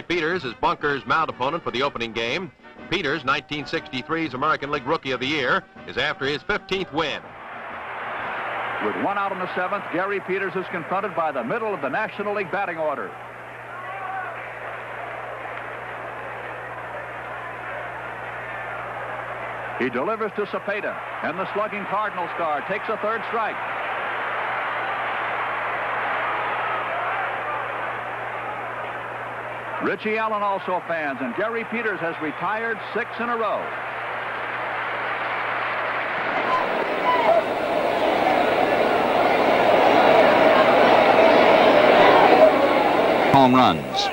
Peters is Bunker's mound opponent for the opening game. Peters, 1963's American League Rookie of the Year, is after his 15th win. With one out in the seventh, Gary Peters is confronted by the middle of the National League batting order. He delivers to Cepeda, and the slugging Cardinal star takes a third strike. Richie Allen also fans, and Gary Peters has retired 6 in a row. Home runs.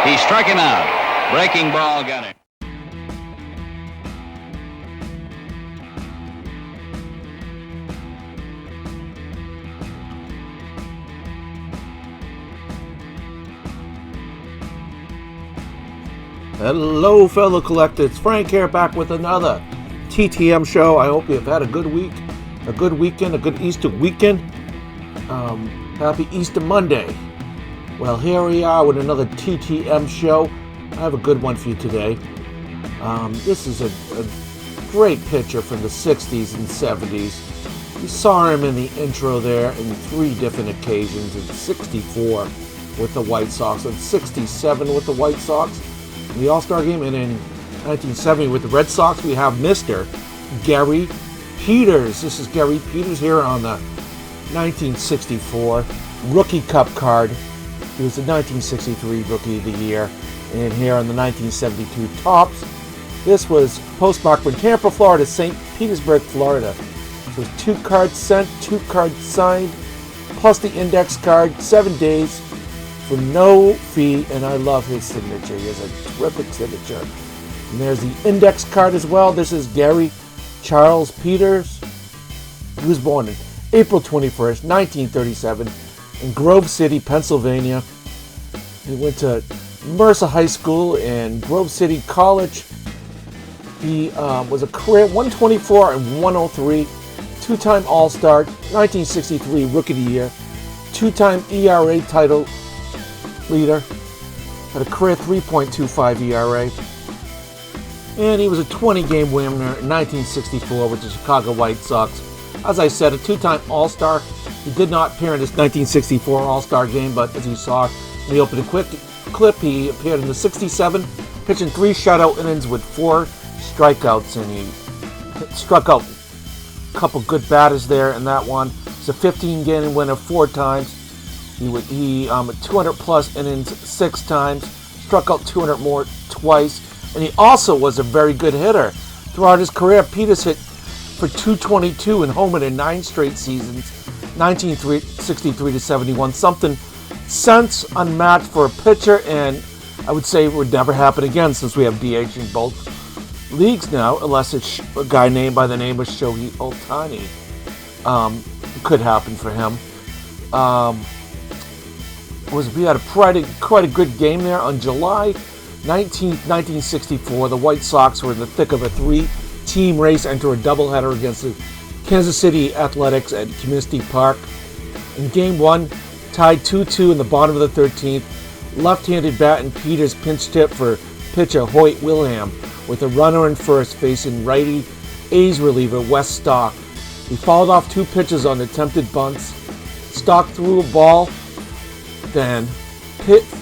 He's striking out. Breaking ball, got it. Hello, fellow collectors. Frank here, back with another TTM show. I hope you've had a good week, a good weekend, a good Easter weekend. Happy Easter Monday. Well, here we are with another TTM show. I have a good one for you today. This is a great pitcher from the 60s and 70s. You saw him in the intro there in 3 different occasions, in 64 with the White Sox, and 67 with the White Sox in the All-Star game, and in 1970 with the Red Sox, we have Mr. Gary Peters. This is Gary Peters here on the 1964 Rookie Cup card. He was the 1963 Rookie of the Year, and here on the 1972 Topps. This was postmarked from Tampa, Florida, St. Petersburg, Florida. So 2 cards sent, 2 cards signed, plus the index card, 7 days for no fee, and I love his signature. He has a terrific signature. And there's the index card as well. This is Gary Charles Peters. He was born on April 21st, 1937, in Grove City, Pennsylvania. He went to Mercer High School and Grove City College. He was a career 124 and 103, 2-time All-Star, 1963 Rookie of the Year, 2-time ERA title leader, had a career 3.25 ERA, and he was a 20-game winner in 1964 with the Chicago White Sox. As I said, a 2-time All-Star. He did not appear in this 1964 All-Star game, but as you saw in the opening clip, he appeared in the 67, pitching 3 shutout innings with 4 strikeouts, and he struck out a couple good batters there in that one. It's a 15-game winner 4 times. He 200 plus innings 6 times, struck out 200 more twice, and he also was a very good hitter. Throughout his career, Peters hit for 222 and homered in 9 straight seasons, 1963 to 71. Something since unmatched for a pitcher, and I would say it would never happen again since we have DH in both leagues now, unless it's a guy named by the name of Shohei Ohtani. Could happen for him. We had quite a good game there on July 19th, 1964. The White Sox were in the thick of a 3-team race, enter a doubleheader against the Kansas City Athletics at Community Park. In Game 1, tied 2-2 in the bottom of the 13th. Left-handed bat and Peters pinched hit for pitcher Hoyt Wilhelm with a runner in first facing righty A's reliever Wes Stock. He fouled off 2 pitches on attempted bunts. Stock threw a ball. Then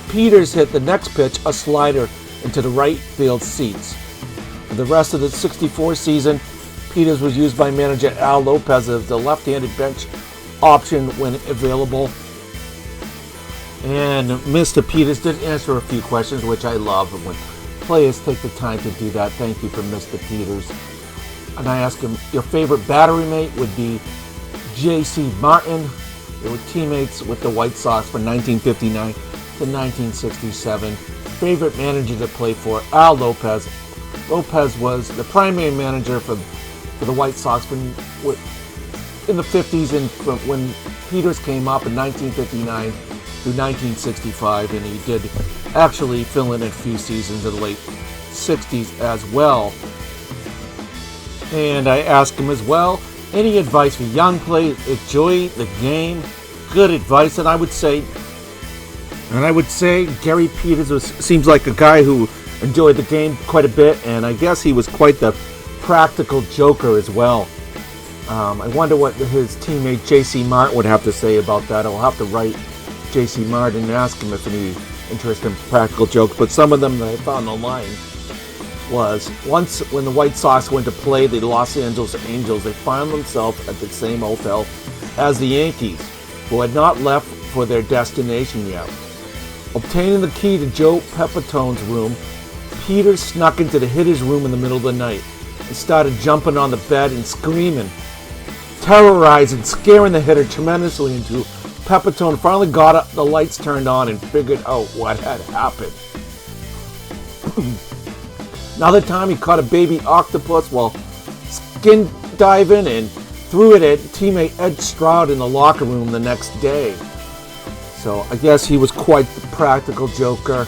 Peters hit the next pitch, a slider, into the right field seats. For the rest of the 64 season, Peters was used by manager Al Lopez as the left-handed bench option when available. And Mr. Peters did answer a few questions, which I love when players take the time to do that. Thank you for Mr. Peters. And I asked him, your favorite battery mate would be J.C. Martin. They were teammates with the White Sox from 1959 to 1967. Favorite manager to play for, Al Lopez. Lopez was the primary manager for the White Sox in the 50s and when Peters came up in 1959 through 1965, and he did actually fill in a few seasons in the late 60s as well. And I asked him as well, Any advice for young players? Enjoy the game. Good advice, and I would say Gary Peters seems like a guy who enjoyed the game quite a bit, and I guess he was quite the practical joker as well. I wonder what his teammate J.C. Martin would have to say about that. I'll have to write J.C. Martin and ask him if any interest in practical jokes, but some of them that I found online was, once when the White Sox went to play the Los Angeles Angels, they found themselves at the same hotel as the Yankees, who had not left for their destination yet. Obtaining the key to Joe Pepitone's room, Peters snuck into the hitter's room in the middle of the night and started jumping on the bed and screaming, terrorizing, scaring the hitter tremendously until Pepitone finally got the lights turned on and figured out what had happened. Another time he caught a baby octopus while skin diving and threw it at teammate Ed Stroud in the locker room the next day. So I guess he was quite the practical joker.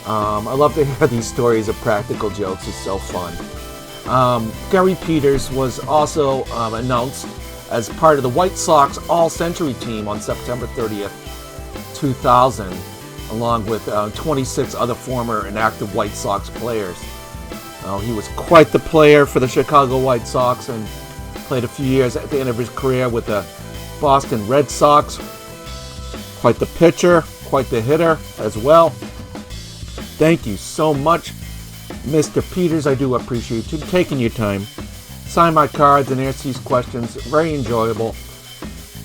I love to hear these stories of practical jokes. It's so fun. Gary Peters was also announced as part of the White Sox All-Century team on September 30th, 2000, along with 26 other former and active White Sox players. He was quite the player for the Chicago White Sox and played a few years at the end of his career with the Boston Red Sox. Quite the pitcher, quite the hitter as well. Thank you so much, Mr. Peters. I do appreciate you taking your time. Sign my cards and answer these questions. Very enjoyable.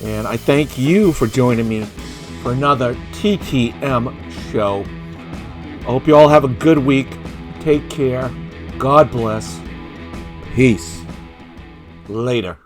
And I thank you for joining me for another TTM show. I hope you all have a good week. Take care. God bless. Peace. Later.